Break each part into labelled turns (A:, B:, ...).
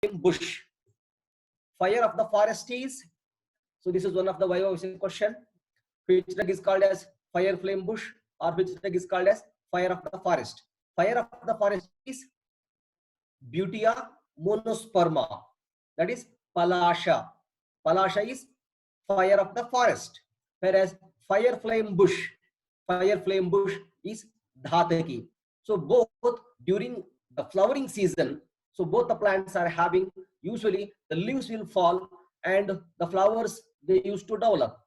A: bush. Fire of the forest is, so this is one of the Viva question. Which drug is called as fire flame bush, or which drug is called as fire of the forest? Fire of the forest is Butea monosperma, that is Palasha. Palasha is fire of the forest, whereas fire flame bush is Dhataki. So both during the flowering season, so both the plants are having, usually the leaves will fall and the flowers they used to develop.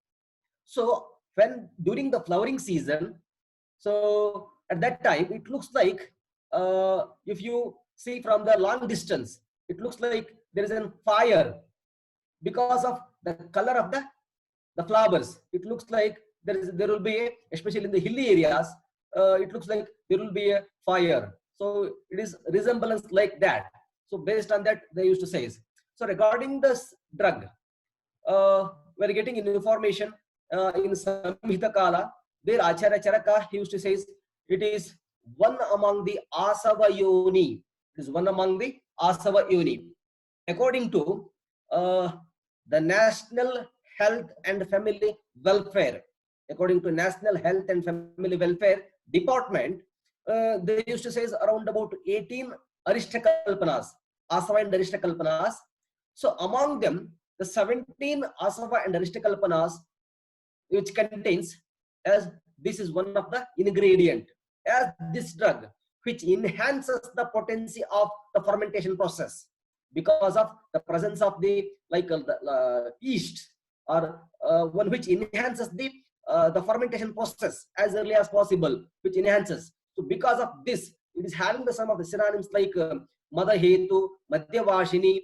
A: So when during the flowering season, so at that time it looks like, if you see from the long distance, it looks like there is a fire because of the color of the flowers. It looks like there will be especially in the hilly areas, it looks like there will be a fire. So it is resemblance like that. So based on that they used to say. So regarding this drug, we're getting information in Samhita Kala. There Acharya Charaka, he used to say it is one among the Asava Yoni. It is one among the Asava Yoni. According to the National Health and Family Welfare, according to National Health and Family Welfare Department, they used to say around about 18 Arishtakalpanas, Asava and Arishtakalpanas. So among them, the 17 Asava and Arishtakalpanas, which contains, as this is one of the ingredient, as this drug, which enhances the potency of the fermentation process because of the presence of the yeast, or one which enhances the fermentation process as early as possible, which enhances. So because of this, it is having some of the synonyms like Madahetu, Madhyavashini,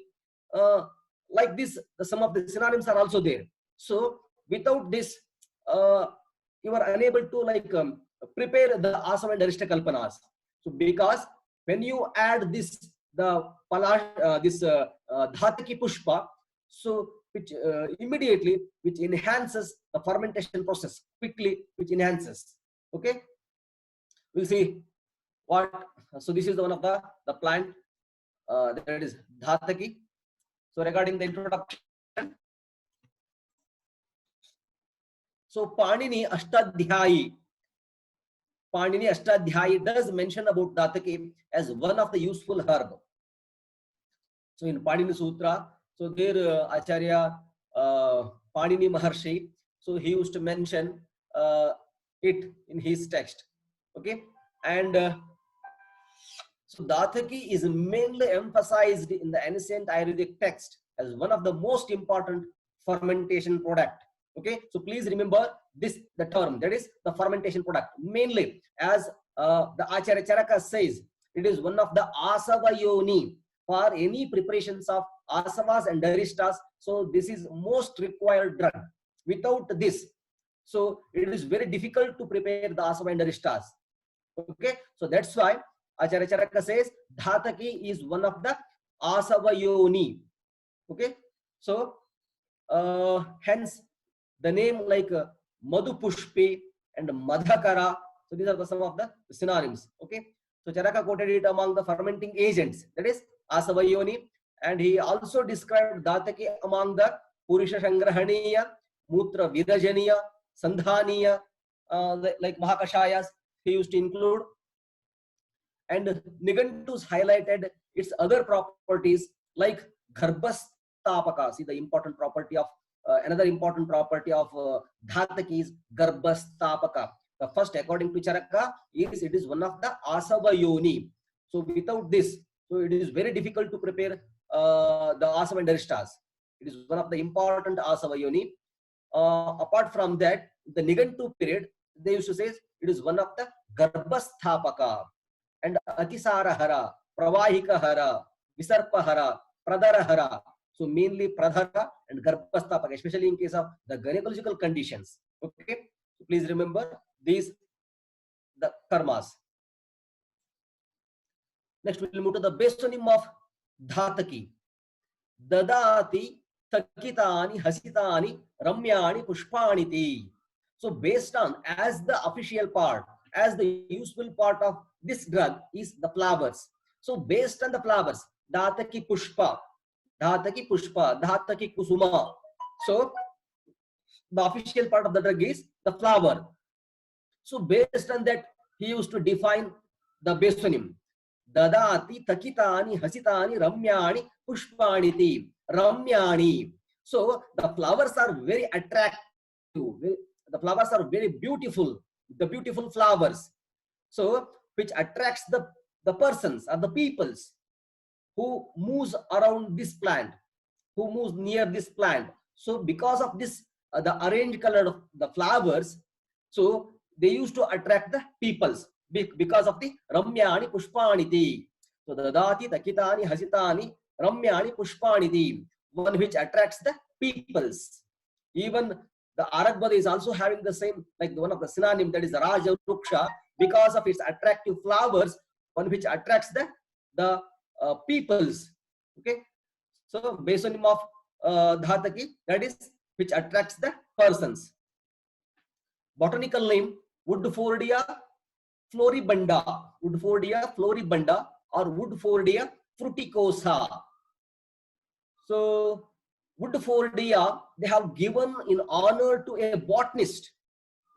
A: like this, some of the synonyms are also there. So without this, you are unable to prepare the Asava and Arishtakalpanas. So because when you add this, the Dhataki Pushpa, so which immediately, which enhances the fermentation process quickly, which enhances. Okay, we'll see what. So this is one of the plant, that is Dhataki. So regarding the introduction, so Panini Ashtadhyayi does mention about Dhataki as one of the useful herb. So in Panini Sutra, so there Acharya Panini Maharshi, so he used to mention it in his text. Okay, and so Dhataki is mainly emphasized in the ancient Ayurvedic text as one of the most important fermentation product. Okay, so please remember this, the term, that is the fermentation product, mainly as the Acharya Charaka says, it is one of the Asava Yoni for any preparations of Asavas and Arishtas. So this is most required drug. Without this, so it is very difficult to prepare the Asava and Arishtas. Okay, so that's why Acharya Charaka says Dhataki is one of the Asava Yoni. Okay, so hence the name like Madhupushpi and Madhakara. So these are some of the synonyms. Okay, so Charaka quoted it among the fermenting agents, that is Asava Yoni, and he also described Dhataki among the Purusha Sangrahaniya, Mutra Vidajaniya, Sandhaniya, like Mahakashayas he used to include. And Nigantus highlighted its other properties like Garbhastapaka. See the important property of another important property of Dhataki is Garbhastapaka. The first, according to Charaka, is it is one of the Asava Yoni. So without this, so it is very difficult to prepare the Asava and Arishtas. It is one of the important Asava Yoni. Apart from that, the Nigantu period, they used to say it is one of the Garbhasthapaka and Atisarahara, Pravahikahara, Visarpahara, Pradarahara. So mainly Pradhara and Garbhastapaka, especially in case of the gynecological conditions. Okay, so please remember these, the karmas. Next, we will move to the base synonym of Dhataki. Dadati Takitani Hasitani Ramyani Pushpani Ti. So based on, as the official part, as the useful part of this drug is the flowers. So based on the flowers, Dhataki Pushpa, Dhataki Pushpa, Dhataki Kusuma. So the official part of the drug is the flower. So based on that, he used to define the basonym. Dadati takitani hasitani ramyani pushpaniti ramyani. So the flowers are very attractive. The flowers are very beautiful. The beautiful flowers. So which attracts the persons or the peoples who moves around this plant, who moves near this plant. So because of this, the arranged color of the flowers, so they used to attract the peoples because of the Ramyani Pushpaniti. So the Dadati Takitani Hasitani Ramyani Pushpaniti, one which attracts the peoples. Even the Arakbada is also having the same, like one of the synonym, that is the Raja Ruksha, because of its attractive flowers, one which attracts the peoples. Okay, so basonym of Dhataki, that is which attracts the persons. Botanical name Woodfordia floribunda, Woodfordia floribunda or Woodfordia fruticosa. So Woodfordia they have given in honor to a botanist,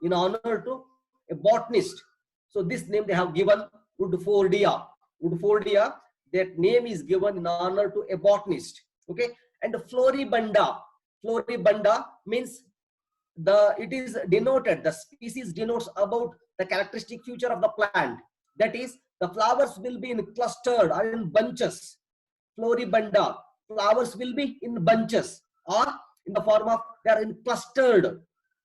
A: in honor to a botanist. So this name they have given Woodfordia. Woodfordia, that name is given in honor to a botanist. Okay, and floribunda, floribunda means it is denoted, the species denotes about the characteristic feature of the plant. That is, the flowers will be in clustered or in bunches. Floribunda, flowers will be in bunches or in the form of they are in clustered.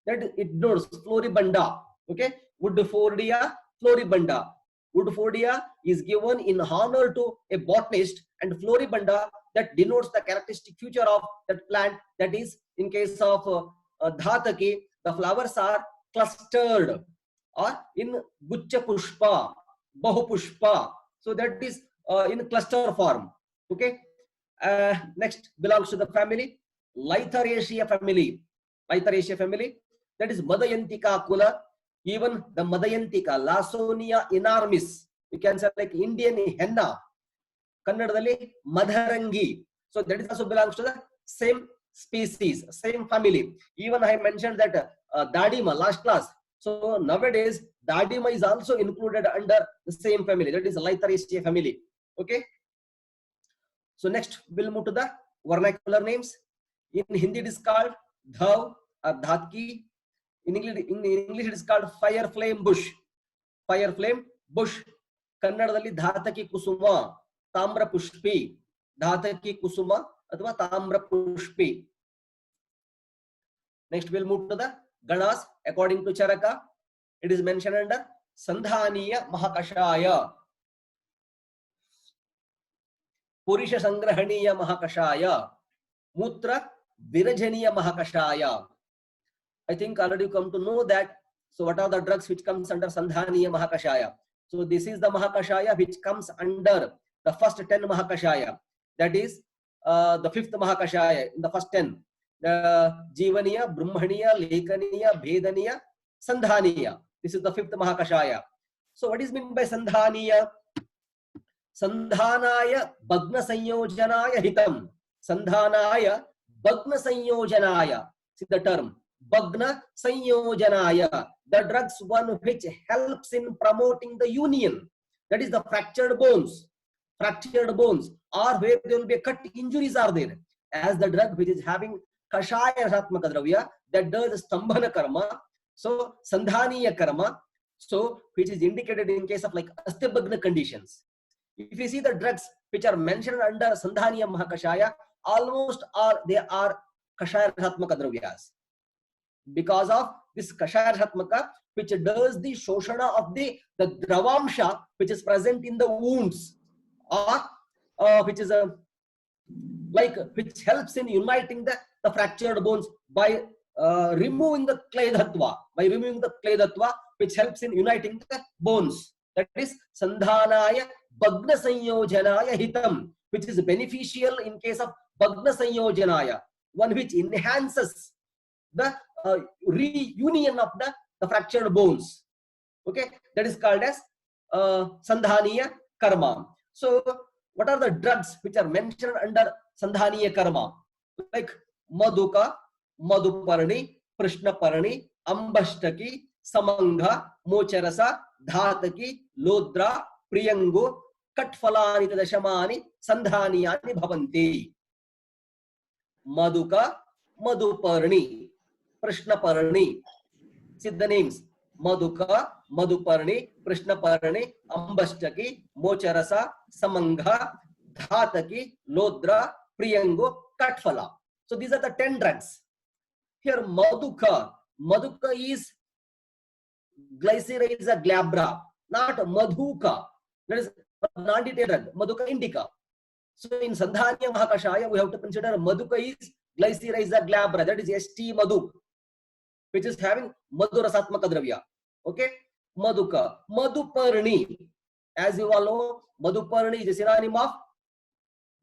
A: That it denotes floribunda. Okay, Woodfordia floribunda. Woodfordia is given in honor to a botanist, and floribunda that denotes the characteristic feature of that plant. That is, in case of Dhataki, the flowers are clustered or in Gucha Pushpa, Bahu Pushpa. So that is in cluster form. Okay. Next belongs to the family Lytheraceae family. Lytheraceae family, that is Madayantika kula. Even the Madayantika, Lawsonia enormis, you can say like Indian henna, Kannadadalli Madharangi. So that is also belongs to the same species, same family. Even I mentioned that Dadima last class. So nowadays Dadima is also included under the same family, that is Lytheraceae family. Okay. So next we'll move to the vernacular names. In Hindi it is called Dhav or Dhatki. In English it is called fire flame bush. Fire flame bush. Kannadadalli Dhataki Kusuma, Tamra Pushpi. Dhataki Kusuma athwa Tamra Pushpi. Next we'll move to the Ganas. According to Charaka, it is mentioned under Sandhaniya Mahakashaya, Purisha Sangrahaniya Mahakashaya, Mutra Virajaniya Mahakashaya. I think already you come to know that. So what are the drugs which comes under Sandhaniya Mahakashaya? So this is the Mahakashaya which comes under the first 10 Mahakashaya. That is the 5th Mahakashaya in the first 10. The Jivaniya, Brahmaniya, Lekaniya, Bhedaniya, Sandhaniya. This is the 5th Mahakashaya. So what is meant by Sandhaniya? Sandhanaya Bhagna Sanyojanaya Hitam. Sandhanaya Bhagna Sanyojanaya. See the term. Bhagna Sanyojanaya. The drugs one which helps in promoting the union. That is the fractured bones. Fractured bones, or where there will be cut injuries are there. As the drug which is having Kashaya Ratmaka Dravya, that does Stambhana Karma. So Sandhaniya Karma. So which is indicated in case of like Asthibhagna conditions. If you see the drugs which are mentioned under Sandhaniya Mahakashaya, almost all they are Kashaya Ratmaka Dravyas. Because of this Kashaya Ratmaka, which does the Shoshana of the Dravamsha which is present in the wounds, or which is which helps in uniting the fractured bones by removing the clay dhattva, which helps in uniting the bones. That is Sandhanaya Bhagna Sanyojanaya Hitam, which is beneficial in case of Bhagna Sanyojanaya, one which enhances the reunion of the fractured bones. Okay, that is called as Sandhaniya Karma. So what are the drugs which are mentioned under sandhaniya karma, like Maduka, Madhuparni, Prishnaparni, Ambashtaki, Samangha, Mocharasa, Dhataki, Lodra, Priyango, Katfalani Tadashamani, Sandhaniyani Bhavanti. Maduka, Madhuparni, Prishnaparni. See the names. Maduka, Madhuparni, Prishnaparni, Ambashtaki, Mocharasa, Samangha, Dhataki, Lodra, Priyango, Katfala. So these are the 10 drugs. Here Maduka, Maduka is Glycyrrhiza glabra, not Madhuka. That is non-detailed drug, Maduka indica. So in Sandhaniya Mahakashaya, we have to consider Maduka is Glycyrrhiza glabra, that is ST Madhu, which is having Madhurasatmaka dravya. Okay, Maduka. Madhuparni, as you all know, Madhuparni is a synonym of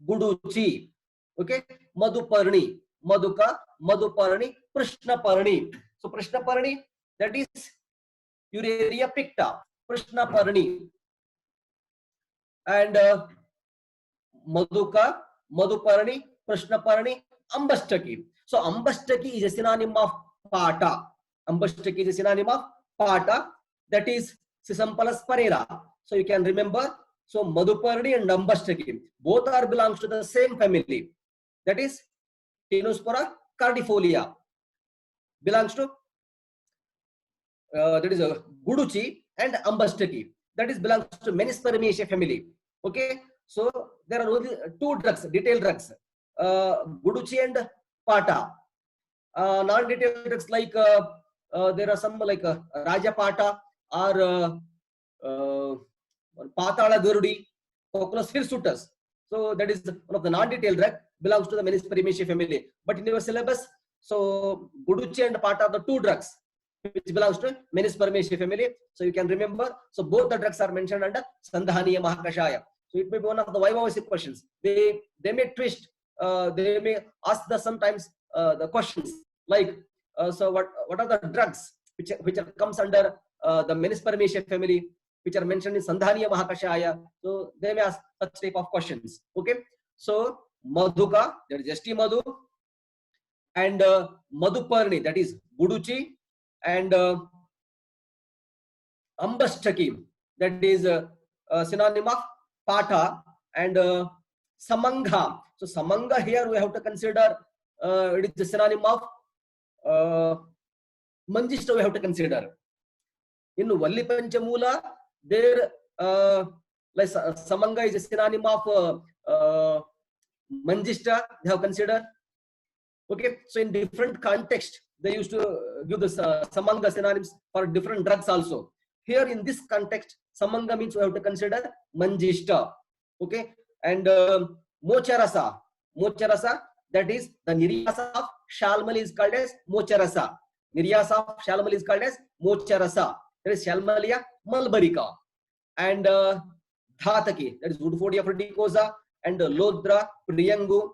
A: Guduchi. Okay, Madhuparni, Maduka, Madhuparni, Prishnaparni. So Prishnaparni, that is Uraria picta, Prishnaparni. And Maduka, Madhuparni, Prishnaparni, Ambashtaki. So Ambashtaki is a synonym of Pata. Ambashtaki is a synonym of Pata, that is Sisampalas parera. So you can remember, so Madhuparni and Ambashtaki, both are belongs to the same family. That is Tinospora cardifolia. Belongs to that is a Guduchi and Ambashtaki. That is belongs to Menispermaceae family. Okay, so there are only 2 drugs, detailed drugs, Guduchi and Pata. Non-detailed drugs like there are some like Rajapata or Patala Gurudi, Coculus hirsutus. So that is one of the non-detailed drug, belongs to the Menispermaceae family. But in your syllabus, so Guduchi and Pata are the 2 drugs which belongs to Menispermaceae family. So you can remember, so both the drugs are mentioned under Sandhaniya Mahakashaya. So it may be one of the Vaivavasic questions. They may twist, they may ask the sometimes the questions like, so what are the drugs which comes under the Menispermaceae family, which are mentioned in Sandhaniya Mahakashaya? So they may ask such type of questions. Okay, so Madhuka, that is ST Madhu, and Madhuparni, that is Guduchi, and Ambashtaki, that is synonym of Pata, and Samangha. So Samangha here we have to consider it is the synonym of Manjishta, we have to consider. In Valli Panchamula, there like Samangha is a synonym of Manjishta, they have considered. Okay, so in different context, they used to give the Samanga synonyms for different drugs also. Here in this context, Samanga means we have to consider Manjishta. Okay, and Mocharasa, that is the Niryasa of Shalmali is called as Mocharasa. Niryasa of Shalmali is called as Mocharasa. That is Shalmalia mulbarica. And Dhataki, that is Woodfordia fruticosa, and Lodra, Priyangu,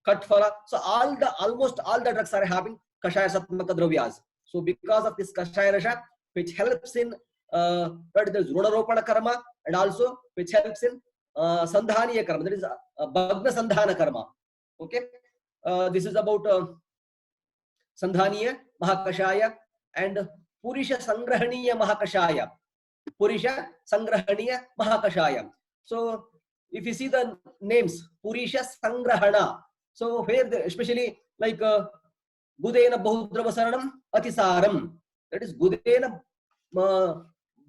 A: Katfala. So almost all the drugs are having Kashaya Satmaka dravyas. So because of this Kashaya Rasha, which helps in that is Runaropana karma, and also which helps in Sandhaniya karma, that is Bhagna Sandhana karma. Okay, this is about Sandhaniya Mahakashaya and Purisha Sangrahaniya Mahakashaya. Purisha Sangrahaniya Mahakashaya. So if you see the names, Purisha Sangrahana, so where especially like Gudena Bahudravasaranam Atisaram, that is Gudena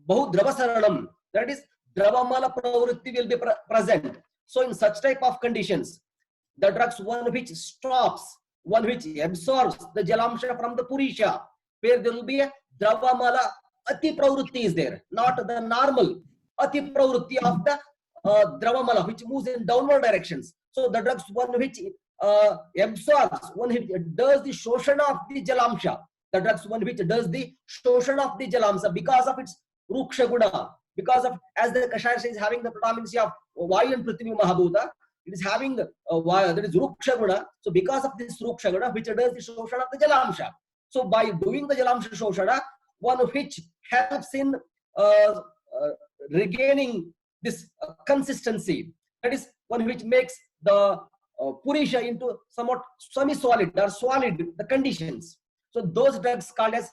A: Bahudravasaranam, that is Dravamala Pravritti will be present. So in such type of conditions, the drugs, one which stops, one which absorbs the Jalamsha from the Purisha, where there will be a Dravamala Ati Pravritti is there, not the normal Ati Pravritti of the Dravamala, which moves in downward directions. So the drugs, one which absorbs, one which does the Shoshana of the Jalamsha, the drugs, one which does the Shoshana of the Jalamsha because of its Ruksha Guna, because of, as the Kashaya is having the predominancy of Vayu and Prithvi Mahabhuta, it is having that is Ruksha Guna. So because of this Ruksha Guna, which does the Shoshana of the Jalamsha. So by doing the Jalamsha Shoshana, one which helps in regaining this consistency, that is one which makes the purisha into somewhat semi-solid or solid, the conditions. So those drugs called as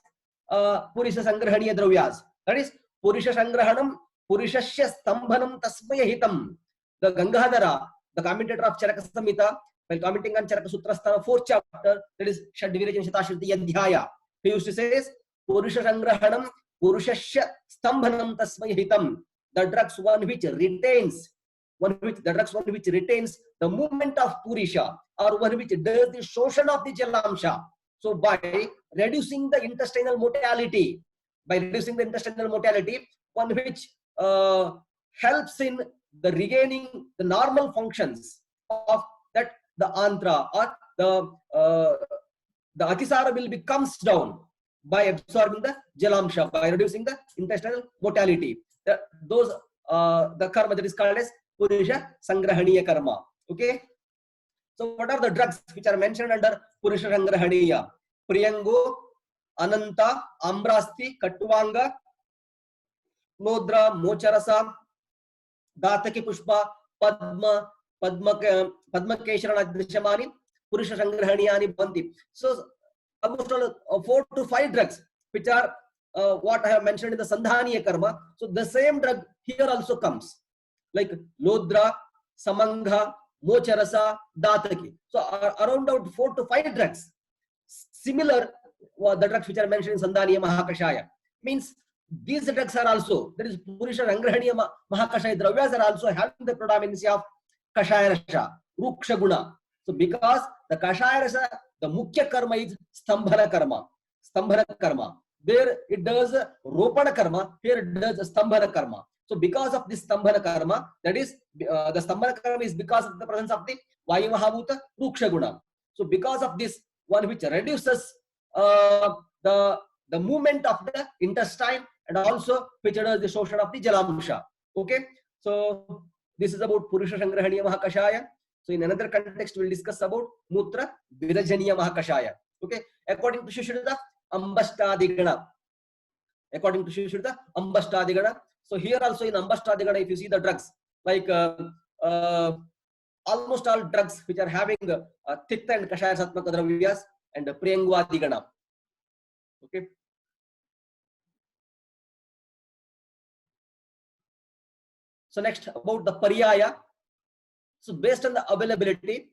A: purisha sangrahaniya dravyas. That is purisha sangrahanam, purishasya stambhanam tasmaya hitam. The Gangadhara, the commentator of Charaka Samhita, while commenting on Charaka Sutrasthana 4th chapter, that is Shadvirajana Shatashruti Adhyaya, he used to say, Purusha Sangrahanam, Purushasya Stambhanam Tasmaya hitam. The drugs one which retains the movement of Purisha, or one which does the shoshan of the Jalamsha. So by reducing the intestinal motility, one which helps in the regaining the normal functions of that, the antra or the atisara will be comes down by absorbing the jalamsha, by reducing the intestinal motility. The karma that is called as Purisha Sangrahaniya karma. Okay. So what are the drugs which are mentioned under Purisha Sangrahaniya? Priyango, Ananta, Ambrasti, Kattvanga, Lodra, Mocharasa, Dataki Pushpa, Padma, Padmakeshara Drishamani, Purusha Sangrahaniyani Bhanti. So almost 4 to 5 drugs which are what I have mentioned in the Sandhaniya karma. So the same drug here also comes, like Lodra, Samangha, Mocharasa, Dataki. So around 4 to 5 drugs similar the drugs which are mentioned in Sandhaniya Mahakashaya. Means these drugs are also, that is Purusha Sangrahaniya Mahakashaya dravyas are also having the predominance of Kashaya Rasha, Ruksha Guna. So because the Kashaya Rasha, the Mukhya karma is Stambhana karma. There it does Ropana karma, here it does Stambhana karma. So because of this Stambhana karma, that is the Stambhana karma is because of the presence of the Vayu Mahabhuta Ruksha Guna. So because of this one which reduces the movement of the intestine and also which does the shoshan of the jalamsha. Okay. So this is about Purusha Sangrahaniya Mahakashaya. So in another context we will discuss about Mutra Virajaniya Mahakashaya. Okay. According to Shushruta Ambashtadigana. So here also in Ambashtadigana, if you see the drugs, like almost all drugs which are having Titta and Kashaya Satmaka Dravyas and Priyangvadigana. Okay. So next about the Paryaya. So based on the availability,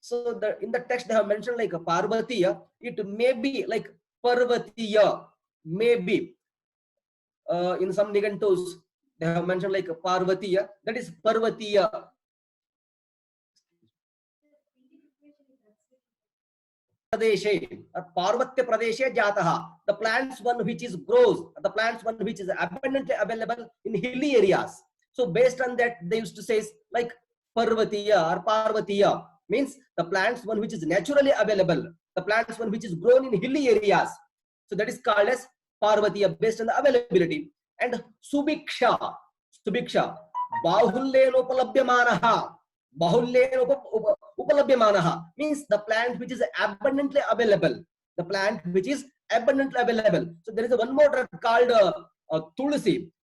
A: so in the text they have mentioned like a Parvatiya, it may be like Parvatiya, maybe in some Nigantus they have mentioned like a Parvatiya, that is Parvatiya. Parvatya Pradeshe Jataha, the plants one which is grows, the plants one which is abundantly available in hilly areas. So based on that, they used to say like Parvatiya or Parvatiya, means the plants one which is naturally available, the plants one which is grown in hilly areas. So that is called as Parvatiya based on the availability. And Subiksha, Bahullenopalabhyamanaha. Upalabhyamanaha means the plant which is abundantly available. So there is one more drug called Tulsi.